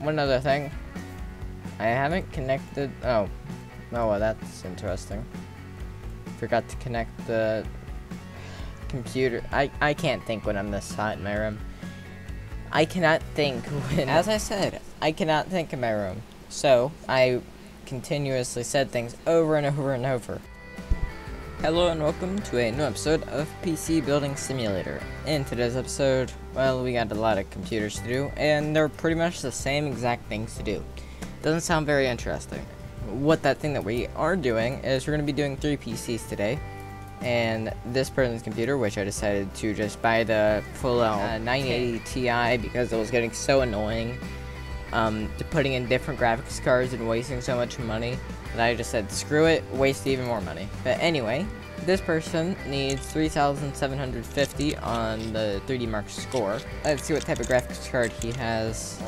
one other thing. I haven't connected. Oh, well, that's interesting. Forgot to connect the computer. I can't think when I'm this hot in my room. I cannot think when. As I said, I cannot think in my room. So I continuously said things over and over and over. Hello and welcome to a new episode of PC Building Simulator. In today's episode, well, we got a lot of computers to do, and they're pretty much the same exact things to do. Doesn't sound very interesting. What that thing that we are doing is we're going to be doing 3 PCs today, and this person's computer, which I decided to just buy the full-out 980 Ti because it was getting so annoying to putting in different graphics cards and wasting so much money. And I just said, screw it, waste even more money. But anyway, this person needs 3,750 on the 3D Mark score. Let's see what type of graphics card he has.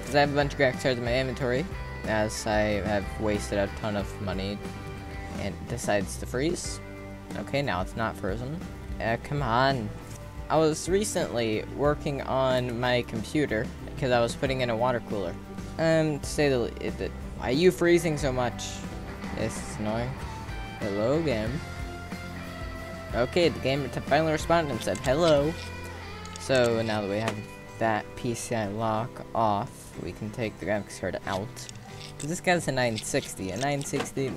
Because I have a bunch of graphics cards in my inventory, as I have wasted a ton of money, and it decides to freeze. Okay, now it's not frozen. Come on. I was recently working on my computer, because I was putting in a water cooler. To say the least, why are you freezing so much? Yes, it's annoying. Hello, game. Okay, the game finally responded and said hello. So now that we have that PCI lock off, we can take the graphics card out. This guy's a 960. A 960,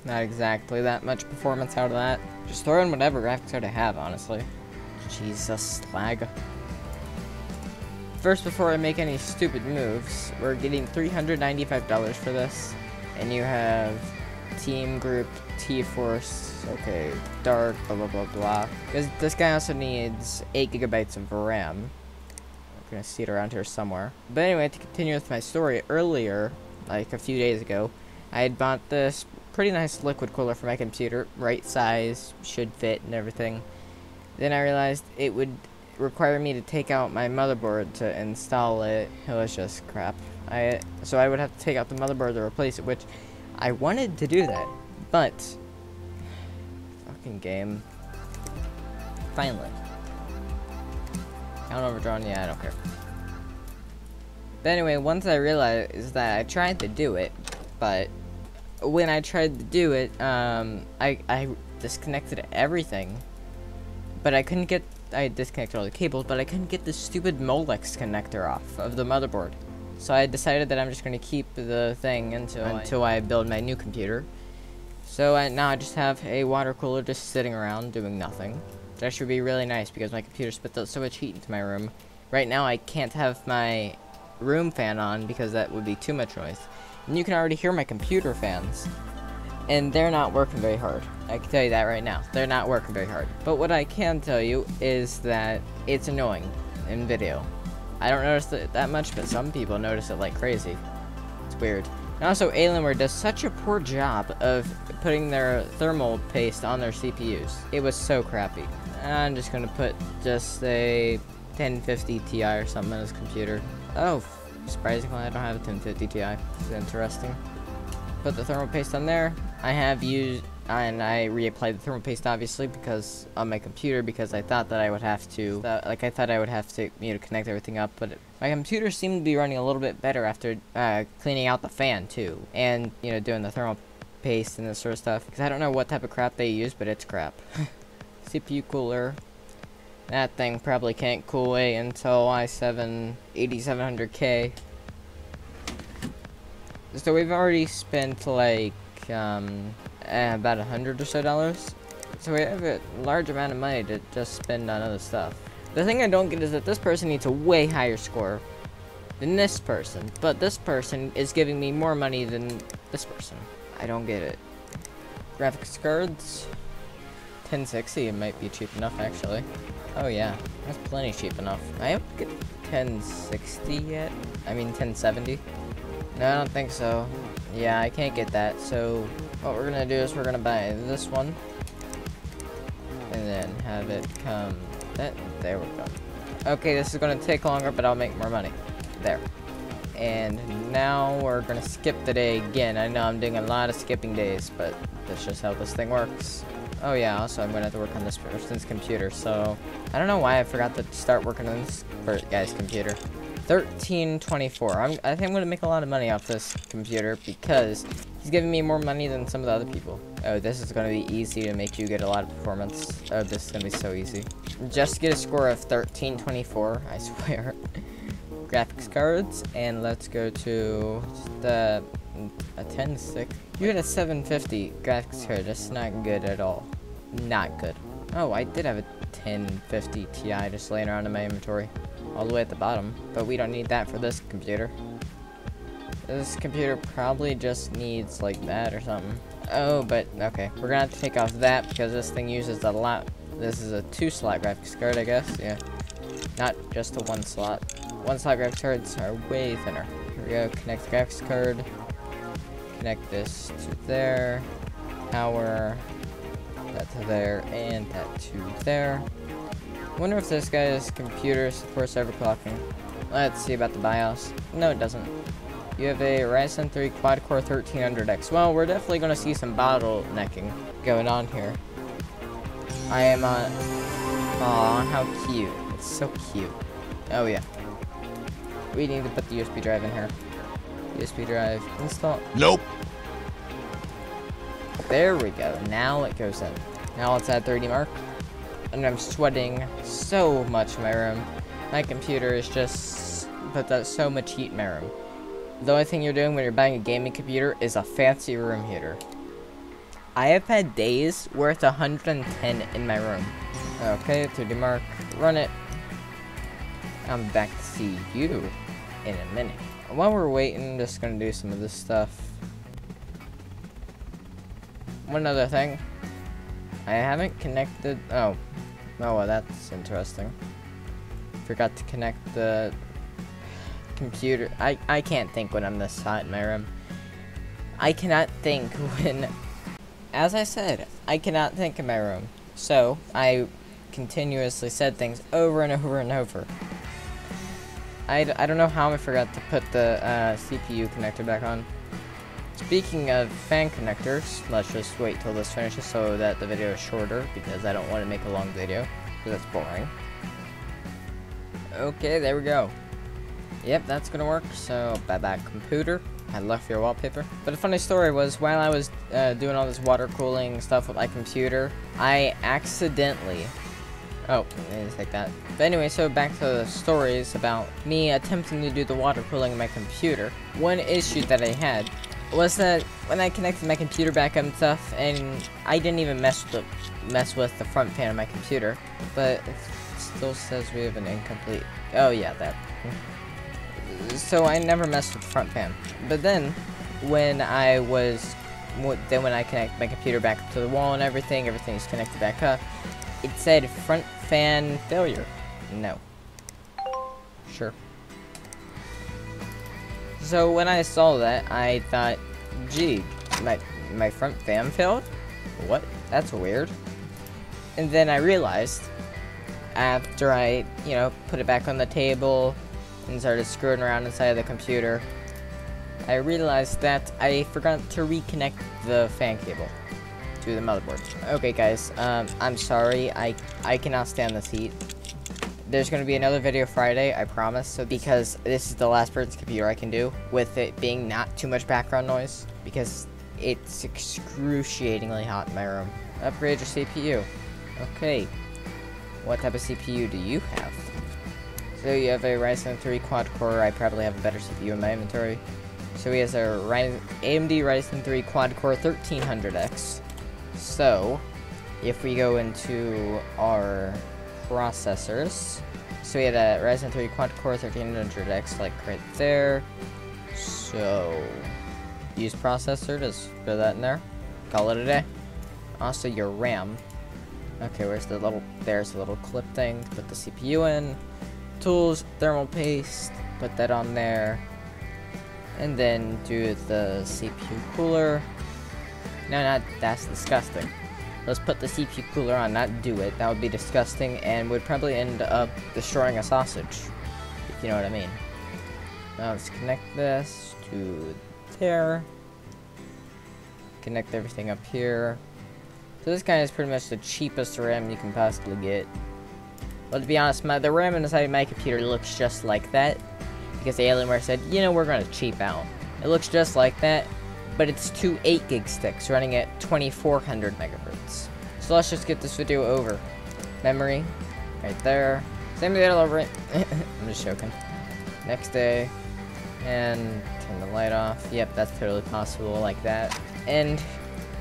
not exactly that much performance out of that. Just throw in whatever graphics card I have, honestly. Jesus, lag. First, before I make any stupid moves, we're getting $395 for this. And you have Team Group, T-Force, okay, Dark, blah blah blah blah. Because this guy also needs 8 gigabytes of RAM. I'm gonna see it around here somewhere. But anyway, to continue with my story, earlier, like a few days ago, I had bought this pretty nice liquid cooler for my computer. Right size, should fit and everything. Then I realized it would require me to take out my motherboard to install it. It was just crap. So I would have to take out the motherboard to replace it, which I wanted to do that, but fucking game. Finally. Count overdrawn, yeah, I don't care. But anyway, once I realized that I tried to do it, but when I tried to do it, I disconnected everything, but I couldn't get. I disconnected all the cables, but I couldn't get the stupid Molex connector off of the motherboard. So I decided that I'm just going to keep the thing until I build my new computer. So now I just have a water cooler just sitting around doing nothing. That should be really nice because my computer spits out so much heat into my room. Right now I can't have my room fan on because that would be too much noise. And you can already hear my computer fans. And they're not working very hard. I can tell you that right now. They're not working very hard. But what I can tell you is that it's annoying in video. I don't notice it that much, but some people notice it like crazy. It's weird. And also, Alienware does such a poor job of putting their thermal paste on their CPUs. It was so crappy. I'm just gonna put just a 1050 Ti or something on this computer. Oh, surprisingly, I don't have a 1050 Ti. It's interesting. Put the thermal paste on there. I have used, and I reapplied the thermal paste obviously because on my computer, because I thought that I would have to, connect everything up, but my computer seemed to be running a little bit better after cleaning out the fan too, and doing the thermal paste and this sort of stuff. Because I don't know what type of crap they use, but it's crap. CPU cooler. That thing probably can't cool away until i7 8700K. So we've already spent like about $100 or so. So we have a large amount of money to just spend on other stuff. The thing I don't get is that this person needs a way higher score than this person, but this person is giving me more money than this person. I don't get it. Graphics cards. 1060, it might be cheap enough actually. Oh yeah, that's plenty cheap enough. I haven't get 1060 yet. I mean 1070. No, I don't think so. Yeah, I can't get that. So what we're gonna do is we're gonna buy this one, and then have it come. There we go. Okay, this is gonna take longer, but I'll make more money. There. And now we're gonna skip the day again. I know I'm doing a lot of skipping days, but that's just how this thing works. Oh yeah, also I'm gonna have to work on this person's computer, so I don't know why I forgot to start working on this guy's computer. 1324. I think I'm gonna make a lot of money off this computer because he's giving me more money than some of the other people. Oh, this is gonna be easy to make you get a lot of performance. Oh, this is gonna be so easy. Just get a score of 1324, I swear. Graphics cards, and let's go to the a 1060. You had a 750 graphics card. That's not good at all. Not good. Oh, I did have a 1050 Ti just laying around in my inventory, all the way at the bottom. But we don't need that for this computer. This computer probably just needs like that or something. Oh, but okay, we're gonna have to take off that because this thing uses a lot. This is a 2-slot graphics card, I guess. Yeah, not just a 1-slot. 1-slot graphics cards are way thinner. Here we go. Connect the graphics card. Connect this to there. Power. That to there, and that to there. Wonder if this guy's computer supports overclocking. Let's see about the BIOS. No, it doesn't. You have a Ryzen 3 quad-core 1300X. Well, we're definitely going to see some bottlenecking going on here. I am on... Aw, how cute. It's so cute. Oh, yeah. We need to put the USB drive in here. USB drive install. Nope. There we go. Now it goes in. Now it's at 30 mark. And I'm sweating so much in my room. My computer is just put out so much heat in my room. The only thing you're doing when you're buying a gaming computer is a fancy room heater. I have had days where it's 110 in my room. Okay, 30 mark. Run it. I'm back to see you in a minute. While we're waiting, I'm just gonna do some of this stuff. One other thing. I haven't connected... Oh, well, that's interesting. Forgot to connect the computer. I can't think when I'm this hot in my room. I cannot think when... As I said, I cannot think in my room. So, I continuously said things over and over and over. I don't know how I forgot to put the CPU connector back on. Speaking of fan connectors, let's just wait till this finishes so that the video is shorter, because I don't want to make a long video, because that's boring. Okay, there we go. Yep, that's gonna work, so bye-bye computer. I left your wallpaper. But a funny story was, while I was doing all this water cooling stuff with my computer, I accidentally... Oh, I need to take that. But anyway, so back to the stories about me attempting to do the water cooling in my computer. One issue that I had was that when I connected my computer back up and stuff, and I didn't even mess with the front fan of my computer, but it still says we have an incomplete... Oh yeah, that. So I never messed with the front fan. But then, when I connect my computer back up to the wall and everything's connected back up, it said front fan failure. No. Sure. So when I saw that, I thought, gee, my front fan failed? What? That's weird. And then I realized, after I, put it back on the table and started screwing around inside of the computer, I realized that I forgot to reconnect the fan cable to the motherboard. Okay guys, I'm sorry, I cannot stand this heat. There's going to be another video Friday, I promise, so because this is the last person's computer I can do, with it being not too much background noise, because it's excruciatingly hot in my room. Upgrade your CPU. Okay, what type of CPU do you have? So you have a Ryzen 3 quad-core, I probably have a better CPU in my inventory. So he has a AMD Ryzen 3 quad-core 1300X. So, if we go into our processors, so we had a Ryzen 3 quad-core 1300X, like right there. So, use processor, just put that in there. Call it a day. Also, your RAM. Okay, there's the little clip thing to put the CPU in. Tools, thermal paste, put that on there. And then do the CPU cooler. No, that's disgusting. Let's put the CPU cooler on, not do it. That would be disgusting and would probably end up destroying a sausage, if you know what I mean. Now let's connect this to there. Connect everything up here. So this guy is pretty much the cheapest RAM you can possibly get. But to be honest, the RAM inside my computer looks just like that. because Alienware said, you know, we're going to cheap out. It looks just like that, but it's two 8 gig sticks running at 2400 megahertz. So let's just get this video over. Memory, right there. Same deal over it. I'm just joking. Next day, and turn the light off. Yep, that's totally possible, like that. And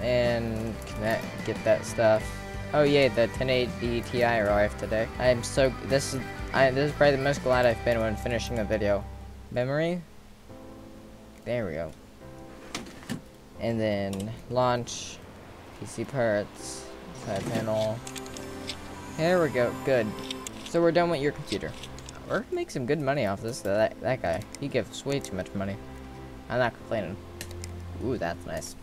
connect, get that stuff. Oh yeah, the 1080 Ti arrived today. This is probably the most glad I've been when finishing a video. Memory. There we go. And then launch, PC parts, side panel. There we go. Good. So we're done with your computer. We're gonna make some good money off this. That guy, he gives way too much money. I'm not complaining. Ooh, that's nice.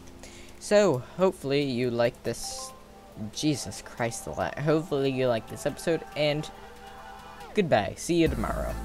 So hopefully you like this. Jesus Christ, a lot. Hopefully you like this episode, and goodbye. See you tomorrow.